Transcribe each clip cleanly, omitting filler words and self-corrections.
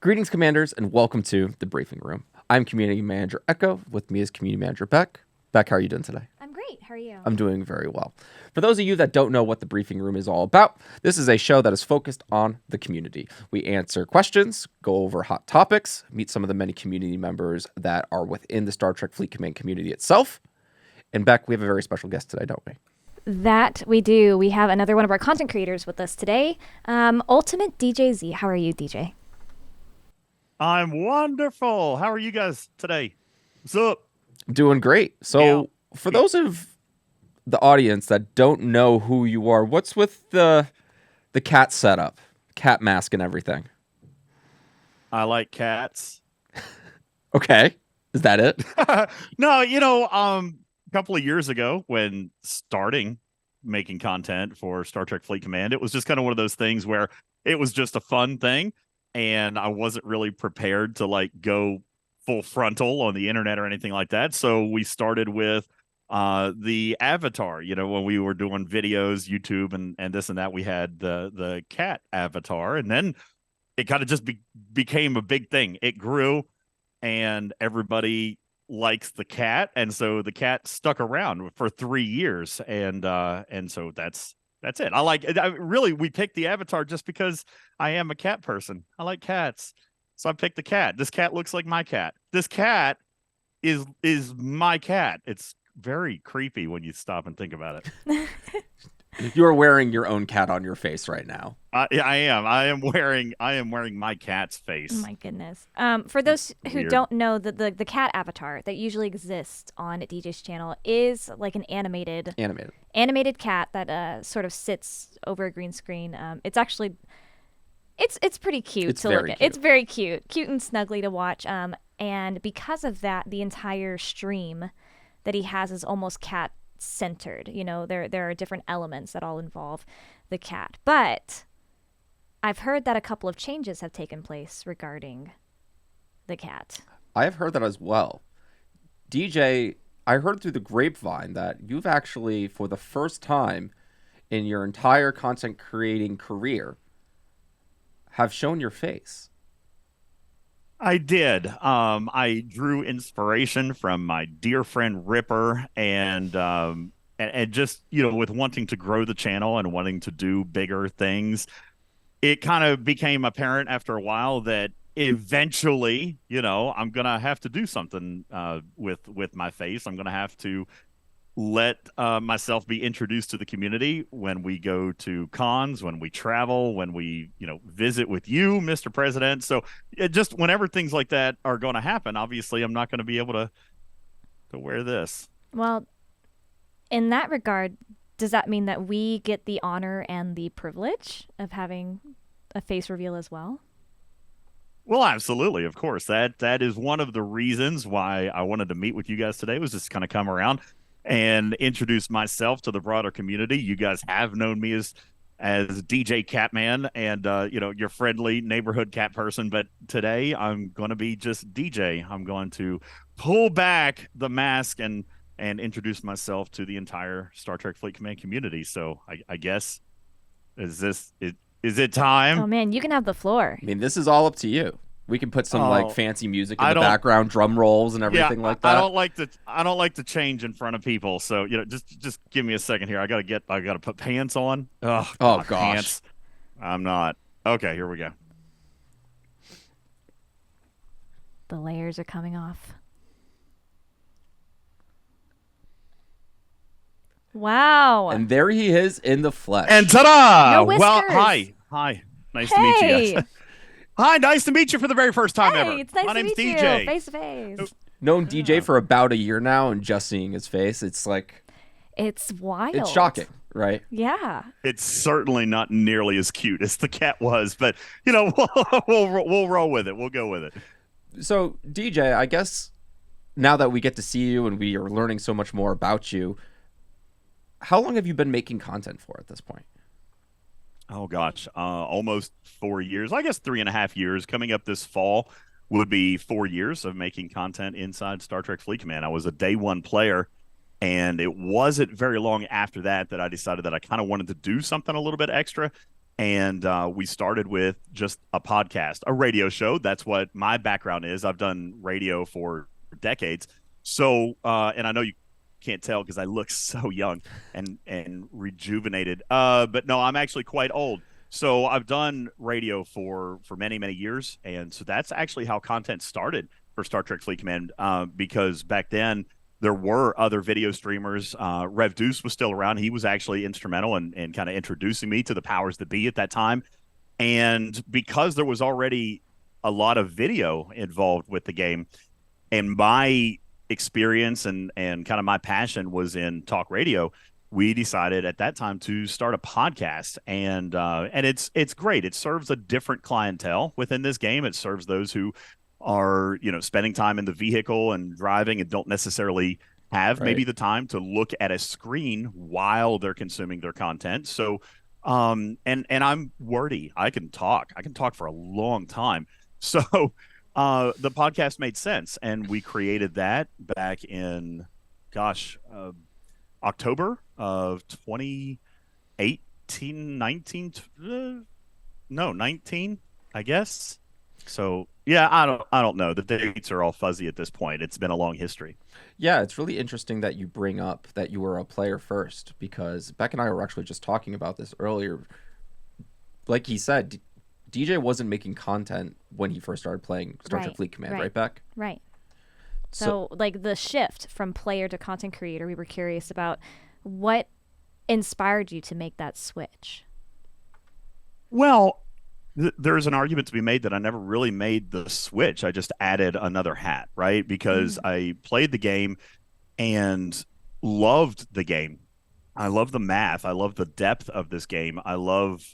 Greetings, Commanders, and welcome to the Briefing Room. I'm Community Manager Echo. With me is Community Manager Beck. Beck, how are you doing today? I'm great. How are you? I'm doing very well. For those of you that don't know what the Briefing Room is all about, this is a show that is focused on the community. We answer questions, go over hot topics, meet some of the many community members that are within the Star Trek Fleet Command community itself. And Beck, we have a very special guest today, don't we? That we do. We have another one of our content creators with us today, UltimatDJz. How are you, DJ? I'm wonderful. How are you guys today? What's up? Doing great. So for those of the audience that don't know who you are, what's with the cat setup, cat mask and everything? I like cats. Okay. Is that it? No, a couple of years ago when starting making content for Star Trek Fleet Command, it was just kind of one of those things where it was just a fun thing. And I wasn't really prepared to go full frontal on the internet or anything like that. So we started with the avatar, when we were doing videos, YouTube and this and that, we had the cat avatar. And then it kind of just became a big thing. It grew and everybody likes the cat. And so the cat stuck around for 3 years. And so that's it. We picked the avatar just because I am a cat person. I like cats. So I picked the cat. This cat looks like my cat. This cat is my cat. It's very creepy when you stop and think about it. You're wearing your own cat on your face right now. I am. I am wearing my cat's face. Oh my goodness. For those who don't know, the cat avatar that usually exists on DJ's channel is like an animated cat that sort of sits over a green screen. It's actually it's pretty cute to look at. It's very cute and snuggly to watch. And because of that, the entire stream that he has is almost cat centered. There are different elements that all involve the cat. But I've heard that a couple of changes have taken place regarding the cat. I have heard that as well. DJ, I heard through the grapevine that you've actually, for the first time in your entire content creating career, have shown your face. I did. I drew inspiration from my dear friend Ripper and just, with wanting to grow the channel and wanting to do bigger things, it kind of became apparent after a while that eventually, I'm going to have to do something with my face. I'm going to have to let myself be introduced to the community when we go to cons, when we travel, when we, visit with you, Mr. President. So just whenever things like that are going to happen, obviously I'm not going to be able to wear this. Well, in that regard, does that mean that we get the honor and the privilege of having a face reveal as well? Well, absolutely. Of course. That is one of the reasons why I wanted to meet with you guys today, was just kind of come around and introduce myself to the broader community. You guys have known me as DJ Catman and your friendly neighborhood cat person, but today I'm going to be just DJ. I'm going to pull back the mask and introduce myself to the entire Star Trek Fleet Command community. So I guess is it time? Oh man, you can have the floor. I mean, this is all up to you. We can put some fancy music in the background, drum rolls and everything like that. I don't like to change in front of people. So, just give me a second here. I got to put pants on. Oh gosh. Pants. I'm not. Okay, here we go. The layers are coming off. Wow. And there he is in the flesh. And ta-da! No whiskers. Well, hi. Nice to meet you guys. Hi, nice to meet you for the very first time ever. It's nice My to name's meet DJ. you, face to face. Known DJ for about a year now, and just seeing his face, it's wild. It's shocking, right? Yeah. It's certainly not nearly as cute as the cat was, but we'll roll with it. We'll go with it. So, DJ, I guess now that we get to see you and we are learning so much more about you, how long have you been making content for at this point? Oh, gosh, almost 4 years. I guess 3.5 years. Coming up this fall would be 4 years of making content inside Star Trek Fleet Command. I was a day one player, and it wasn't very long after that I decided that I kind of wanted to do something a little bit extra. And we started with just a podcast, a radio show. That's what my background is. I've done radio for decades. So, and I know you can't tell because I look so young and rejuvenated. But no, I'm actually quite old. So I've done radio for many many years, and so that's actually how content started for Star Trek Fleet Command. Because back then there were other video streamers. Rev Deuce was still around. He was actually instrumental in kind of introducing me to the powers that be at that time. And because there was already a lot of video involved with the game, and my experience and kind of my passion was in talk radio, we decided at that time to start a podcast. And it's great. It serves a different clientele within this game. It serves those who are, you know, spending time in the vehicle and driving and don't necessarily have maybe the time to look at a screen while they're consuming their content. So and I'm wordy. I can talk for a long time. So the podcast made sense, and we created that back in October of 2018, 19, no, 19, I guess. So yeah, I don't know. The dates are all fuzzy at this point. It's been a long history. Yeah, it's really interesting that you bring up that you were a player first, because Beck and I were actually just talking about this earlier. Like he said, DJ wasn't making content when he first started playing Star Trek Fleet Command, right, Beck? Right. So, like, the shift from player to content creator, we were curious about what inspired you to make that switch. Well, there's an argument to be made that I never really made the switch. I just added another hat, right? Because I played the game and loved the game. I love the math. I love the depth of this game. I love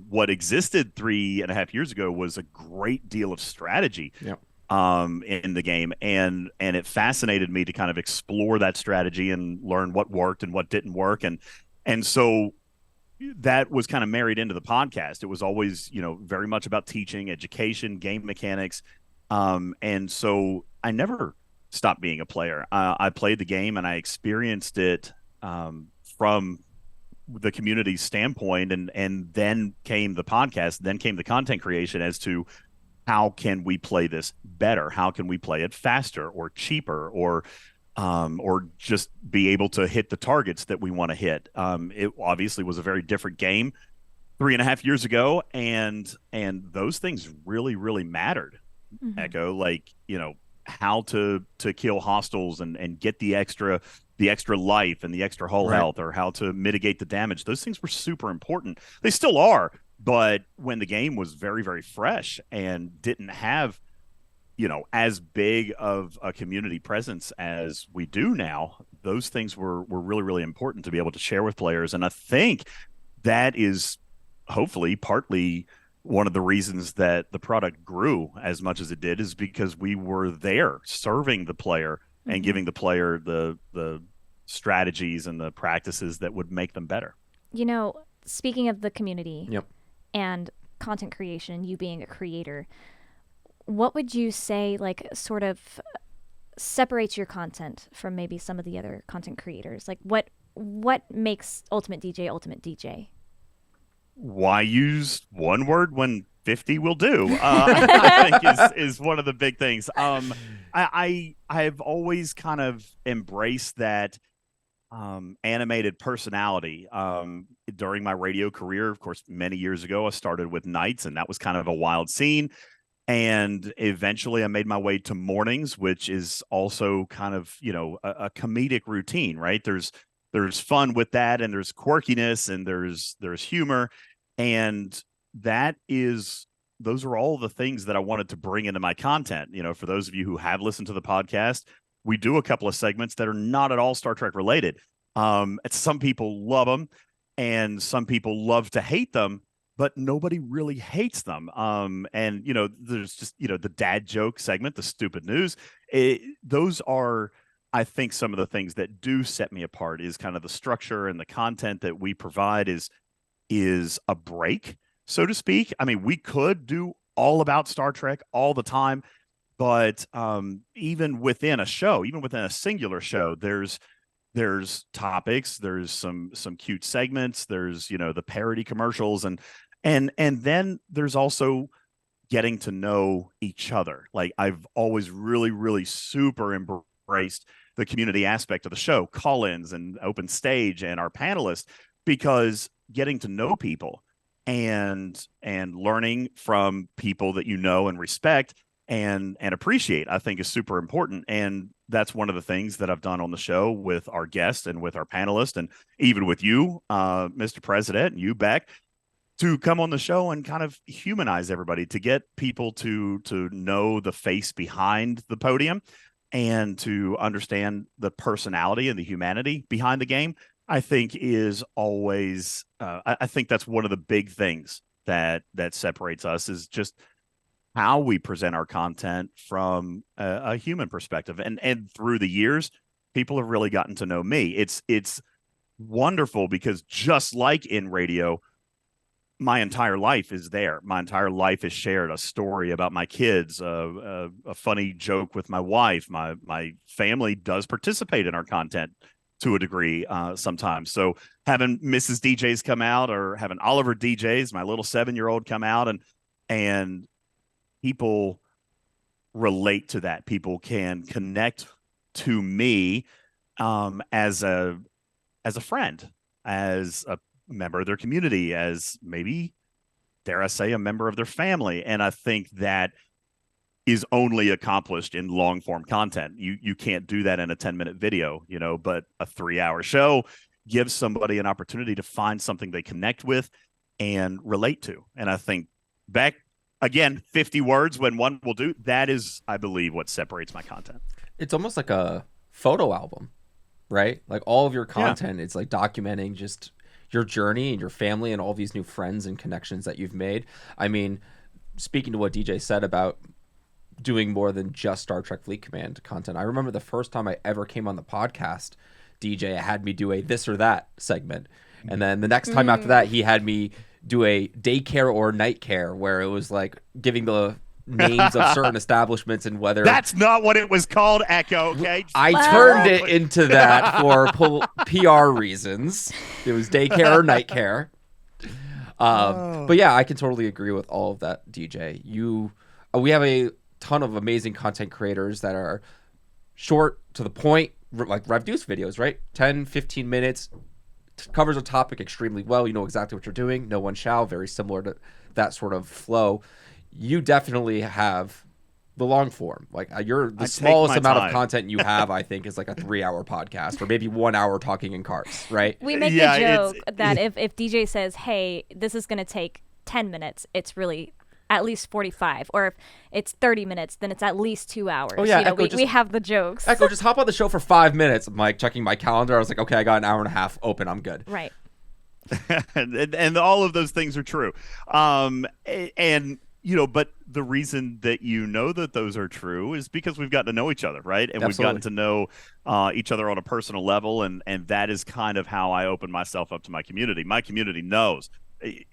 what existed 3.5 years ago was a great deal of strategy in the game. And it fascinated me to kind of explore that strategy and learn what worked and what didn't work. And so that was kind of married into the podcast. It was always, you know, very much about teaching, education, game mechanics. And so I never stopped being a player. I played the game and I experienced it from the community's standpoint, and then came the podcast, then came the content creation as to how can we play this better? How can we play it faster or cheaper or just be able to hit the targets that we want to hit. It obviously was a very different game 3.5 years ago, and those things really, really mattered. Echo, like, you know, how to kill hostiles and get the extra life and the extra hull health, or how to mitigate the damage. Those things were super important. They still are, but when the game was very, very fresh and didn't have, you know, as big of a community presence as we do now, those things were really, really important to be able to share with players. And I think that is hopefully partly one of the reasons that the product grew as much as it did, is because we were there serving the player and giving the player the strategies and the practices that would make them better. You know, speaking of the community and content creation, you being a creator, what would you say, like, sort of separates your content from maybe some of the other content creators? Like, what makes Ultimate DJ? Why use one word when 50 will do? I think is one of the big things. I've always kind of embraced that animated personality. During my radio career, of course, many years ago, I started with nights, and that was kind of a wild scene. And eventually I made my way to mornings, which is also kind of, you know, a comedic routine, right? There's fun with that, and there's quirkiness, and there's humor. And those are all the things that I wanted to bring into my content. You know, for those of you who have listened to the podcast, we do a couple of segments that are not at all Star Trek related. Some people love them, and some people love to hate them, but nobody really hates them. And, you know, there's just, you know, the dad joke segment, the stupid news. Those are, I think, some of the things that do set me apart, is kind of the structure and the content that we provide is a break, so to speak. I mean, we could do all about Star Trek all the time, but even within a show, even within a singular show, there's topics, there's some cute segments, there's, you know, the parody commercials, and And then there's also getting to know each other. Like I've always really, really super embraced the community aspect of the show, call-ins and open stage and our panelists, because getting to know people and learning from people that you know and respect and appreciate, I think is super important. And that's one of the things that I've done on the show with our guests and with our panelists, and even with you, Mr. President, and you, Beck, to come on the show and kind of humanize everybody, to get people to know the face behind the podium and to understand the personality and the humanity behind the game. I think is always I think that's one of the big things that separates us, is just how we present our content from a human perspective. And through the years, people have really gotten to know me. It's wonderful, because just like in radio, my entire life is there. My entire life is shared. A story about my kids, a funny joke with my wife. My family does participate in our content to a degree sometimes. So having Mrs. DJs come out, or having Oliver DJs, my little 7-year-old, come out, and people relate to that. People can connect to me as a friend, as a member of their community, as maybe, dare I say, a member of their family. And I think that is only accomplished in long form content. You can't do that in a 10-minute video, but a 3-hour show gives somebody an opportunity to find something they connect with and relate to. And I think, back again, 50 words when one will do, that is, I believe, what separates my content. It's almost like a photo album, right? Like all of your content, it's like documenting just your journey and your family and all these new friends and connections that you've made. I mean, speaking to what DJ said about doing more than just Star Trek Fleet Command content, I remember the first time I ever came on the podcast, DJ had me do a this or that segment. And then the next time after that, he had me do a daycare or night care, where it was like giving the names of certain establishments and whether... That's not what it was called, Echo, okay? I turned it into that for PR reasons. It was daycare or night care. But yeah, I can totally agree with all of that, DJ. We have a ton of amazing content creators that are short, to the point, like Rev Deuce videos, right? 10, 15 minutes, covers a topic extremely well. You know exactly what you're doing. No one shall. Very similar to that sort of flow. You definitely have the long form. Like you're the smallest amount of content you have, I think, is like a 3-hour podcast, or maybe 1 hour talking in cars, right? We make the joke that if DJ says, hey, this is going to take 10 minutes, it's really at least 45. Or if it's 30 minutes, then it's at least 2 hours. Oh, yeah. We have the jokes. Echo, just hop on the show for 5 minutes. I'm like checking my calendar. I was like, okay, I got an hour and a half open. I'm good. Right. and all of those things are true. And but the reason that that those are true is because we've gotten to know each other, right? And Absolutely. We've gotten to know each other on a personal level, and that is kind of how I open myself up to my community. My community knows.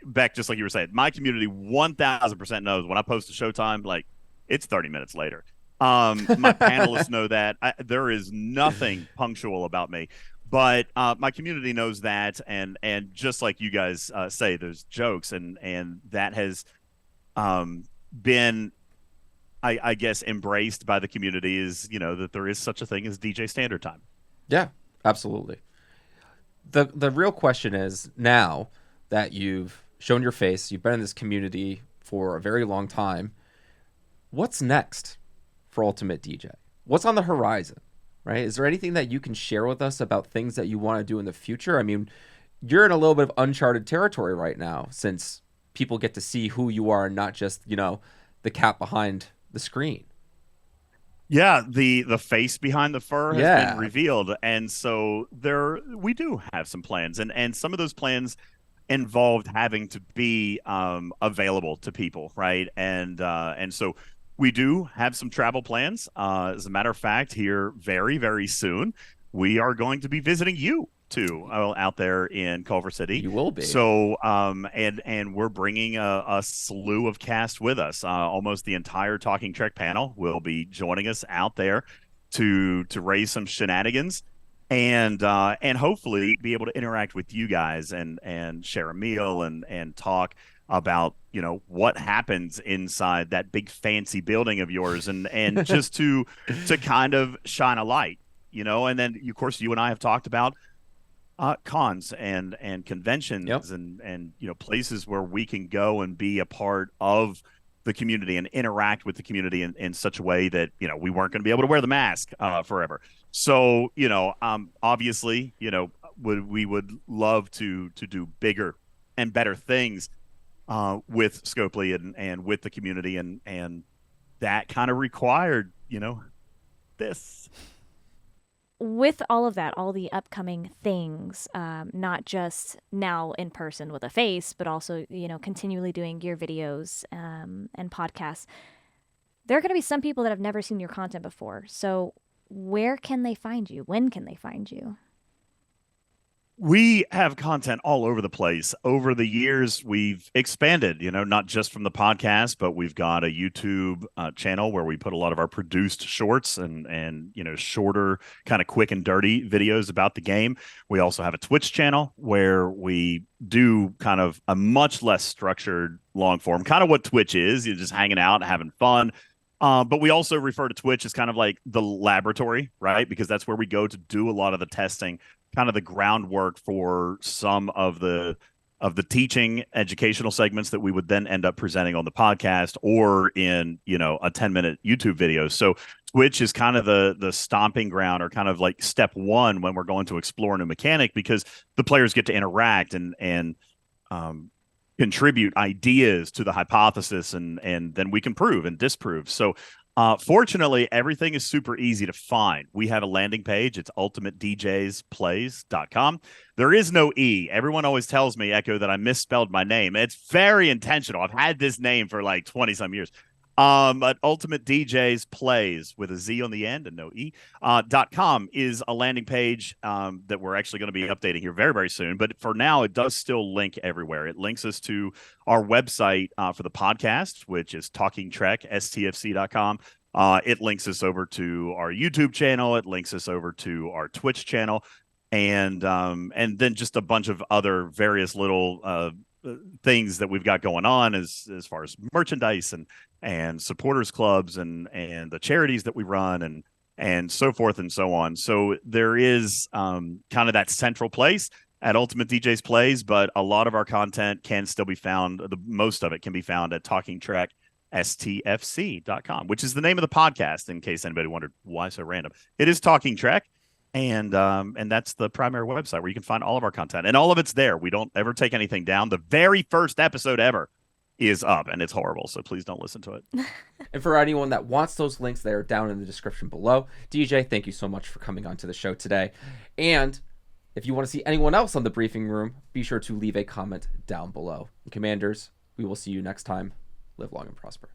Beck, just like you were saying, my community 1,000% knows when I post a showtime, like, it's 30 minutes later. My panelists know that. There is nothing punctual about me. But my community knows that, and just like you guys say, there's jokes, and that has been, I guess, embraced by the community, is that there is such a thing as DJ Standard Time. Yeah, absolutely. The real question is, now that you've shown your face, you've been in this community for a very long time, what's next for UltimatDJ? What's on the horizon, right? Is there anything that you can share with us about things that you want to do in the future? I mean, you're in a little bit of uncharted territory right now, since people get to see who you are and not just, the cat behind the screen. Yeah, the face behind the fur has been revealed. And so we do have some plans. And some of those plans involved having to be available to people, right? And so we do have some travel plans. As a matter of fact, here very, very soon, we are going to be visiting you too, out there in Culver City. You will be. So, and we're bringing a slew of cast with us. Almost the entire Talking Trek panel will be joining us out there to raise some shenanigans, and hopefully be able to interact with you guys and share a meal and talk. about, you know, what happens inside that big fancy building of yours, and just to kind of shine a light, you know. And then of course you and I have talked about cons and conventions, yep. and you know, places where we can go and be a part of the community and interact with the community in such a way that, you know, we weren't going to be able to wear the mask forever. So, you know, obviously, you know, we would love to do bigger and better things with Scopely and with the community, and that kind of required, you know, this. With all of that, all the upcoming things, not just now in person with a face, but also, you know, continually doing your videos and podcasts, there are going to be some people that have never seen your content before. So where can they find you? When can they find you? We have content all over the place. Over the years, we've expanded, you know, not just from the podcast, but we've got a YouTube channel where we put a lot of our produced shorts and you know, shorter, kind of quick and dirty videos about the game. We also have a Twitch channel where we do kind of a much less structured long form, kind of what Twitch is. You're just hanging out, having fun. But we also refer to Twitch as kind of like the laboratory, right? Because that's where we go to do a lot of the testing, kind of the groundwork for some of the teaching educational segments that we would then end up presenting on the podcast or in, you know, a 10-minute YouTube video. So Twitch is kind of the stomping ground, or kind of like step one when we're going to explore a new mechanic, because the players get to interact and contribute ideas to the hypothesis, and then we can prove and disprove. So fortunately, everything is super easy to find. We have a landing page. It's UltimatDJzPlays.com. There is no E. Everyone always tells me, Echo, that I misspelled my name. It's very intentional. I've had this name for like 20-some years. But UltimatDJz Plays, with a Z on the end and no E, .com is a landing page that we're actually going to be updating here very, very soon. But for now, it does still link everywhere. It links us to our website for the podcast, which is TalkingTrek.stfc.com. It links us over to our YouTube channel. It links us over to our Twitch channel, and then just a bunch of other various little things that we've got going on as far as merchandise and supporters clubs and the charities that we run and so forth and so on. So there is kind of that central place at UltimatDJz Plays, but a lot of our content can still be found. The most of it can be found at TalkingTrek.stfc.com, which is the name of the podcast, in case anybody wondered why so random. It is Talking Trek. And that's the primary website where you can find all of our content, and all of it's there. We don't ever take anything down. The very first episode ever is up, and it's horrible, so please don't listen to it. And for anyone that wants those links, they're down in the description below. DJ, thank you so much for coming on to the show today. And if you want to see anyone else on the briefing room, be sure to leave a comment down below. And Commanders, we will see you next time. Live long and prosper.